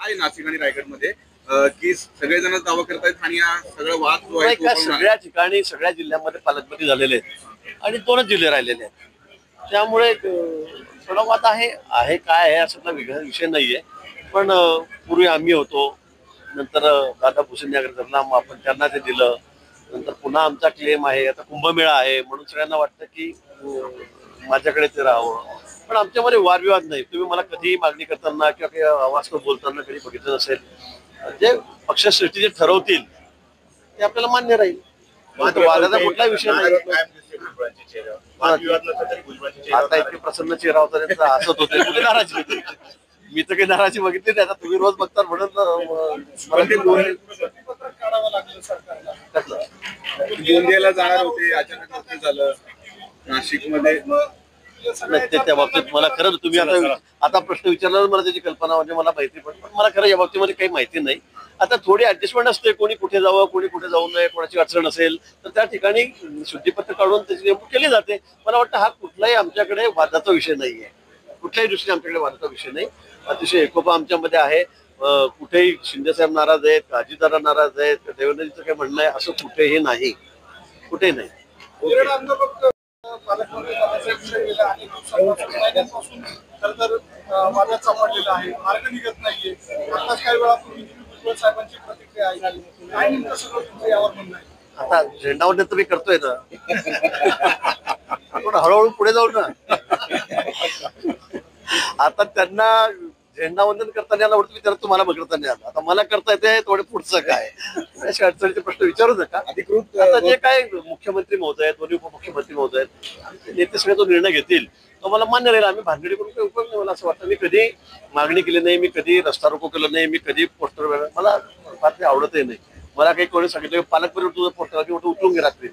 आहे नाशिक आणि रायगडमध्ये की सगळेजण दावा करतायत आणि हा सगळा वाद जो आहे तो सगळ्या ठिकाणी सगळ्या जिल्ह्यांमध्ये पालकमंत्री झालेले आहेत आणि 2च जिल्हे राहिलेले आहेत। त्यामुळे थोडा वाद आहे काय आहे असा विषय नाहीये। पण पूर्वी आम्ही होतो, नंतर दादा भुसे आपण त्यांना ते दिलं, नंतर पुन्हा आमचा क्लेम आहे, आता कुंभमेळा आहे म्हणून सगळ्यांना वाटतं की माझ्याकडे ते राहावं। पण आमच्यामध्ये वादविवाद नाही। तुम्ही मला कधीही मागणी करताना किंवा काही आवाज बोलताना कधी बघितलं नसेल। जे पक्षश्रेष्ठी जे ठरवतील ते आपल्याला मान्य राहील। वादाचा कुठला विषय नाही। आता इतके प्रसन्न चेहरा होता त्यांचा, हसत होते, कुठे नाराजी होती? मी तर काही नाराजी बघितली नाही। आता तुम्ही रोज बघता म्हणून गोंदियाला जाणार होते, अचानक झालं नाशिकमध्ये। त्या बाबतीत मला खरंच तुम्ही आता प्रश्न विचारल्यावर मला त्याची कल्पना म्हणजे मला माहिती पण मला खरं या बाबतीमध्ये काही माहिती नाही। आता थोडी ऍडजस्टमेंट असते, कोणी कुठे जावं कोणी कुठे जाऊ नये, कोणाची अडचण असेल तर त्या ठिकाणी शुद्धीपत्र काढून त्याची नेमणूक केली जाते। मला वाटतं हा कुठलाही आमच्याकडे वादाचा विषय नाहीये, कुठल्याही दृष्टीने आमच्याकडे वादाचा विषय नाही। अतिशय एकोपा आमच्यामध्ये आहे। कुठेही शिंदेसाहेब नाराज आहेत, अजितदादा नाराज आहेत, देवेंद्रजीचं काही म्हणणं आहे असं कुठेही नाही, कुठेही नाही। पालकमंत्री पदाचा विषय गेल्या अनेक महिन्यांपासून खरंतर वादात सापडलेला आहे, मार्ग निघत नाहीये। आताच काही वेळापूर्वी भुजबळ साहेबांची प्रतिक्रिया आहे, काय नेमकं सगळं तुमचं यावर म्हणणं आहे? आता झेंडावंदन तर मी करतोय ना, आपण हळूहळू पुढे जाऊ ना। आता त्यांना झेंडावंदन करताना आला वाटतं, त्याला तुम्हाला करताना आला, आता मला करता येते थोडे पुढचं काय अशा अडचणीचे प्रश्न विचारू नका। आता जे काय मुख्यमंत्री महोदय आहेत, दोन्ही उपमुख्यमंत्री महोदय आहेत, नेते सगळे तो निर्णय घेतील तो मला मान्य राहील। आम्ही भानगडी करून काही उपयोग नाही। मला असं वाटतं मी कधी मागणी केली नाही, मी कधी रस्ता रोको केलं नाही, मी कधी पोस्टर मला फार ते आवडतही नाही। मला काही कोणी सांगितलं पालकमंत्री तुझं पोस्टर उचलून घे रात्री,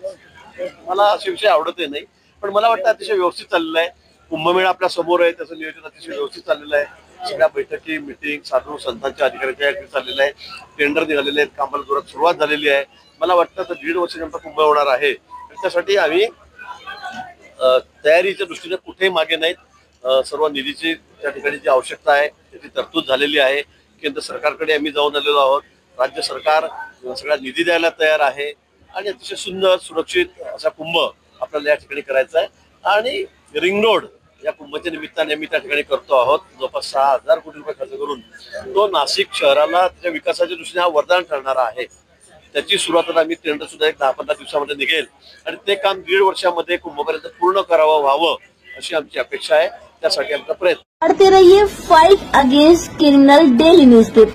मला असे विषय आवडतही नाही। पण मला वाटतं अतिशय व्यवस्थित चाललेलं आहे। कुंभमेळा आपल्या समोर आहे, त्याचं नियोजन अतिशय व्यवस्थित चाललेलं आहे। सगळ्या बैठकी मिटिंग साधू संतांच्या अधिकाऱ्यांच्या चाललेलं आहे, टेंडर निघालेले आहेत, कामाला जोरात सुरुवात झालेली आहे। मला वाटतं तर 1.5 वर्ष नंतर कुंभ होणार आहे, त्यासाठी आम्ही तयारीच्या दृष्टीने कुठेही मागे नाहीत। सर्व निधीची त्या ठिकाणी जी आवश्यकता आहे त्याची तरतूद झालेली आहे। केंद्र सरकारकडे आम्ही जाऊन आलेलो आहोत, राज्य सरकार सगळा निधी द्यायला तयार आहे आणि अतिशय सुंदर सुरक्षित असा कुंभ आपल्याला या ठिकाणी करायचा आहे। आणि रिंग रोड या कुंभाच्या निमित्ताने आम्ही त्या ठिकाणी करतो आहोत। जवळपास 6,000 कोटी रुपये खर्च करून तो नाशिक शहराला त्याच्या विकासाच्या दृष्टीने हा वरदान ठरणारा आहे। त्याची सुरुवात आम्ही टेंडर सुद्धा 10-15 दिवसामध्ये निघेल आणि ते काम 1.5 वर्षामध्ये कुंभपर्यंत पूर्ण व्हावं अशी आमची अपेक्षा आहे। त्यासाठी आमचा प्रयत्न। पढ़ते रहिए fight against criminal daily newspaper.